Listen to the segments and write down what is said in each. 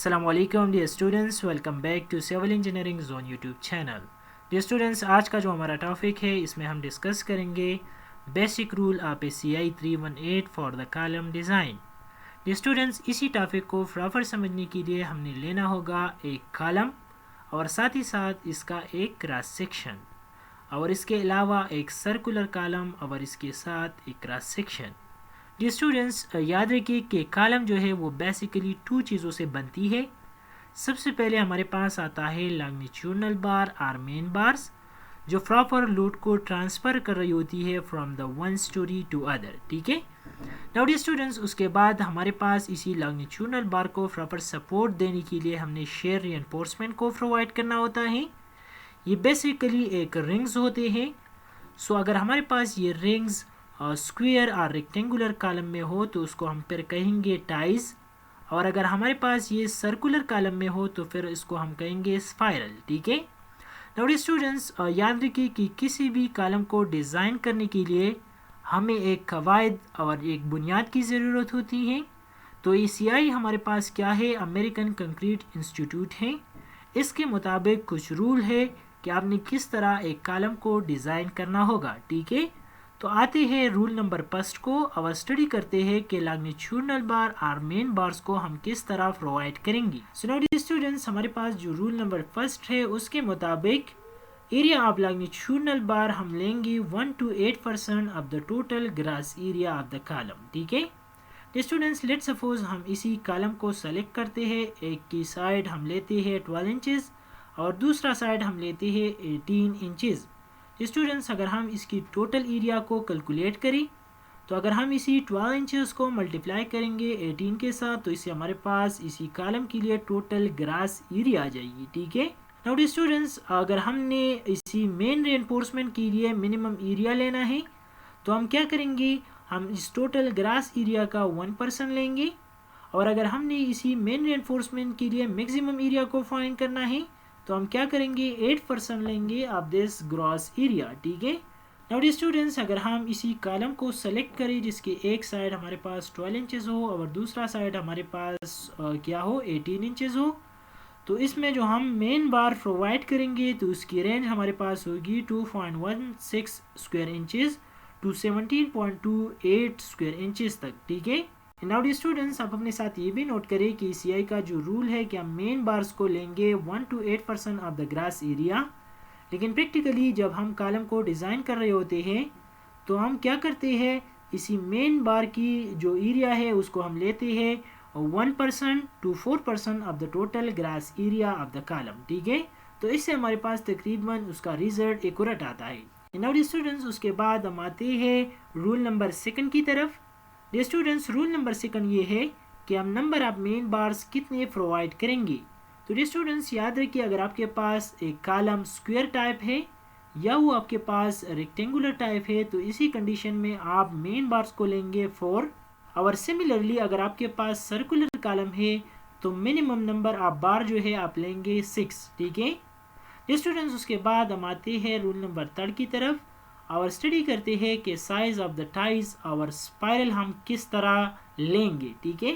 अस्सलामुअलैकुम dear students, welcome back to civil engineering zone YouTube channel. Dear students, आज का जो हमारा टॉपिक है इसमें हम डिस्कस करेंगे basic rule of a CI 318 for the column design. Dear students, इसी टॉपिक को प्रॉपर समझने के लिए हमने लेना होगा एक कॉलम और साथ ही साथ इसका एक क्रॉस सेक्शन और इसके अलावा एक सर्कुलर कॉलम और इसके साथ एक क्रॉस सेक्शन। डियर स्टूडेंट्स, याद रखिए कि कॉलम जो है वो बेसिकली 2 चीज़ों से बनती है। सबसे पहले हमारे पास आता है लॉन्गिट्यूडनल बार और मेन बार्स, जो प्रॉपर लोड को ट्रांसफ़र कर रही होती है from the one storey to other. ठीक है। नाउ डियर स्टूडेंट्स, उसके बाद हमारे पास इसी लॉन्गिट्यूडनल बार को प्रॉपर सपोर्ट देने के लिए हमने शेयर रीइंफोर्समेंट को प्रोवाइड करना होता है। ये बेसिकली एक रिंग्स होते हैं। सो अगर हमारे पास ये रिंग्स स्क्वायर और रेक्टेंगुलर कॉलम में हो तो उसको हम फिर कहेंगे टाइज, और अगर हमारे पास ये सर्कुलर कॉलम में हो तो फिर इसको हम कहेंगे स्पाइरल। ठीक है। नाउ डियर स्टूडेंट्स, याद रखिए कि किसी भी कॉलम को डिज़ाइन करने के लिए हमें एक कवायद और एक बुनियाद की ज़रूरत होती है। तो ये CI हमारे पास क्या है, अमेरिकन कंक्रीट इंस्टीट्यूट है। इसके मुताबिक कुछ रूल है कि आपने किस तरह एक कॉलम को डिज़ाइन करना होगा। ठीक है। तो आते हैं रूल नंबर फर्स्ट को और स्टडी करते हैं कि लॉन्गिट्यूडनल बार और मेन बार्स को हम किस तरह प्रोवाइड करेंगे। सो नाउ डियर स्टूडेंट्स, हमारे पास जो रूल नंबर फर्स्ट है उसके मुताबिक एरिया ऑफ लॉन्गिट्यूडनल बार हम लेंगे 1 to 8% of the total grass area of the column. ठीक है। डियर स्टूडेंट्स, लेट सपोज हम इसी कॉलम को सेलेक्ट करते हैं। एक की साइड हम लेते हैं 12 इंचेस और दूसरा साइड हम लेते हैं 18 इंचेस। स्टूडेंट्स, अगर हम इसकी टोटल एरिया को कैलकुलेट करें तो अगर हम इसी 12 इंचेस को मल्टीप्लाई करेंगे 18 के साथ तो इससे हमारे पास इसी कॉलम के लिए टोटल ग्रास एरिया आ जाएगी। ठीक है। नाउ डियर स्टूडेंट्स, अगर हमने इसी मेन रेनफोर्समेंट के लिए मिनिमम एरिया लेना है तो हम क्या करेंगे, हम इस टोटल ग्रास एरिया का 1% लेंगे, और अगर हमने इसी मेन रेनफोर्समेंट के लिए मैक्सिमम एरिया को फाइंड करना है तो हम क्या करेंगे, 8% लेंगे ऑफ दिस ग्रॉस एरिया। ठीक है। नाउ डियर स्टूडेंट्स, अगर हम इसी कॉलम को सेलेक्ट करें जिसकी एक साइड हमारे पास 12 इंचेस हो और दूसरा साइड हमारे पास क्या हो, 18 इंचेस हो, तो इसमें जो हम मेन बार प्रोवाइड करेंगे तो उसकी रेंज हमारे पास होगी 2.16 square inches to 17.28 square inches तक। ठीक है। नाउ डियर स्टूडेंट्स, आप अपने साथ ये भी नोट करें कि CI का जो रूल है कि हम मेन बार्स को लेंगे 1 to 8% of the grass area, लेकिन प्रैक्टिकली जब हम कॉलम को डिज़ाइन कर रहे होते हैं तो हम क्या करते हैं, इसी मेन बार की जो एरिया है उसको हम लेते हैं 1% to 4% of the total grass area of the column. ठीक है। तो इससे हमारे पास तकरीबन उसका रिजल्ट एक्यूरेट आता है। नाउ डियर स्टूडेंट्स, उसके बाद हम आते हैं रूल नंबर सेकंड की तरफ। Dear students, rule number second ये है कि हम नंबर ऑफ मेन बार्स कितने प्रोवाइड करेंगे। तो डियर स्टूडेंट्स, याद रखिए अगर आपके पास एक कॉलम स्क्वायर टाइप है या वो आपके पास रेक्टेंगुलर टाइप है तो इसी कंडीशन में आप मेन बार्स को लेंगे 4, और सिमिलरली अगर आपके पास सर्कुलर कॉलम है तो मिनिमम नंबर ऑफ बार जो है आप लेंगे 6। ठीक है। डियर स्टूडेंट्स, उसके बाद हम आते हैं रूल नंबर 3 की तरफ और स्टडी करते हैं कि साइज ऑफ द टाइज और स्पाइरल हम किस तरह लेंगे। ठीक है।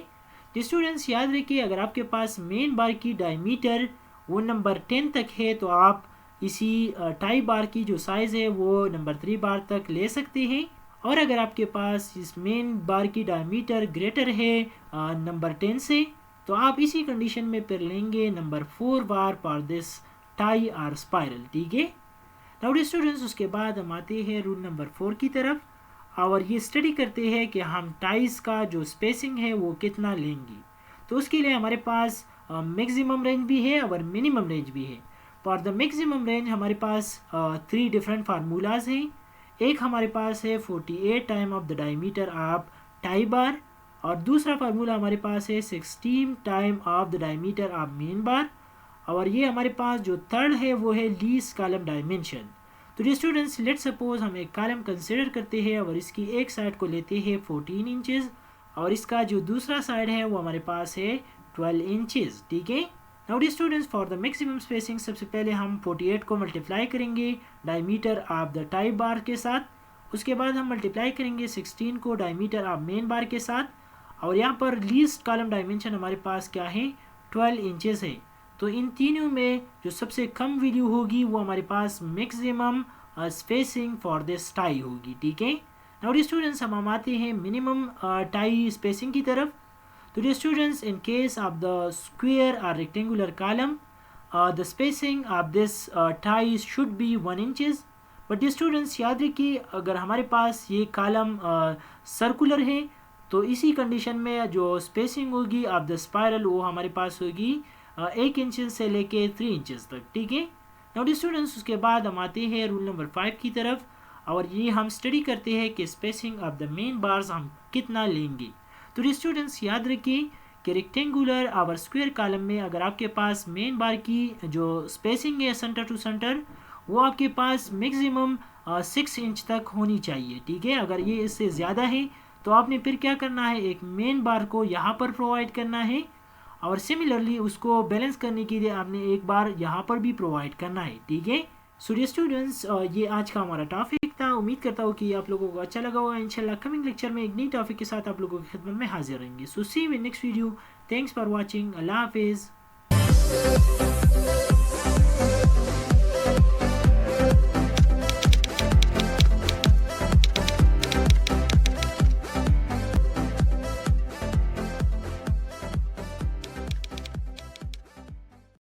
तो स्टूडेंट्स, याद रखिए अगर आपके पास मेन बार की डायमीटर वो नंबर 10 तक है तो आप इसी टाई बार की जो साइज़ है वो नंबर 3 बार तक ले सकते हैं, और अगर आपके पास इस मेन बार की डायमीटर ग्रेटर है नंबर 10 से तो आप इसी कंडीशन में फिर लेंगे number 4 bar for this tie और स्पाइरल। ठीक है। नाउ डियर स्टूडेंट्स, उसके बाद हम आते हैं रूल नंबर 4 की तरफ और ये स्टडी करते हैं कि हम टाइज का जो स्पेसिंग है वो कितना लेंगे। तो उसके लिए हमारे पास मैक्सिमम रेंज भी है और मिनिमम रेंज भी है। फॉर द मैक्सिमम रेंज हमारे पास 3 डिफरेंट फार्मूलाज हैं। एक हमारे पास है 48 time of the diameter of tie bar, और दूसरा फार्मूला हमारे पास है 16 time of the diameter of main बार, और ये हमारे पास जो थर्ड है वो है लीस्ट कॉलम डायमेंशन। तो डियर स्टूडेंट्स, लेट सपोज हम एक कॉलम कंसिडर करते हैं और इसकी एक साइड को लेते हैं 14 इंचेस और इसका जो दूसरा साइड है वो हमारे पास है 12 इंचेस। ठीक है। Now dear students, for the maximum spacing सबसे पहले हम 48 को मल्टीप्लाई करेंगे diameter of the tie bar के साथ, उसके बाद हम मल्टीप्लाई करेंगे 16 को डायमीटर ऑफ मेन बार के साथ, और यहाँ पर लीस्ट कॉलम डायमेंशन हमारे पास क्या है, 12 इंचेस है। तो इन तीनों में जो सबसे कम वैल्यू होगी वो हमारे पास maximum spacing for this tie होगी। ठीक है, नाउ स्टूडेंट्स हम आते हैं मिनिमम टाई स्पेसिंग की तरफ। तो dear students, in case of the square or rectangular column, the spacing of this tie should be 1 inches. But dear students, याद रखिए अगर हमारे पास ये कॉलम सर्कुलर है तो इसी कंडीशन में जो स्पेसिंग होगी ऑफ द स्पायरल वो हमारे पास होगी 1 इंचेस से लेके 3 इंचेस तक। ठीक है, नाउ डियर स्टूडेंट्स, उसके बाद हम आते हैं रूल नंबर 5 की तरफ और ये हम स्टडी करते हैं कि spacing of the main bars हम कितना लेंगे। तो स्टूडेंट्स याद रखिए कि रेक्टेंगुलर और स्क्वायर कॉलम में अगर आपके पास मेन बार की जो स्पेसिंग है सेंटर टू सेंटर वो आपके पास मैक्सिमम 6 इंच तक होनी चाहिए। ठीक है, अगर ये इससे ज़्यादा है तो आपने फिर क्या करना है, एक मेन बार को यहाँ पर प्रोवाइड करना है और सिमिलरली उसको बैलेंस करने के लिए आपने एक बार यहाँ पर भी प्रोवाइड करना है। ठीक है, सो डियर स्टूडेंट्स ये आज का हमारा टॉपिक था। उम्मीद करता हूँ कि आप लोगों को अच्छा लगा होगा। इंशाल्लाह कमिंग लेक्चर में एक नई टॉपिक के साथ आप लोगों की खिदमत में हाजिर रहेंगे। So see you in next video. Thanks for watching. अल्लाह हाफिज़।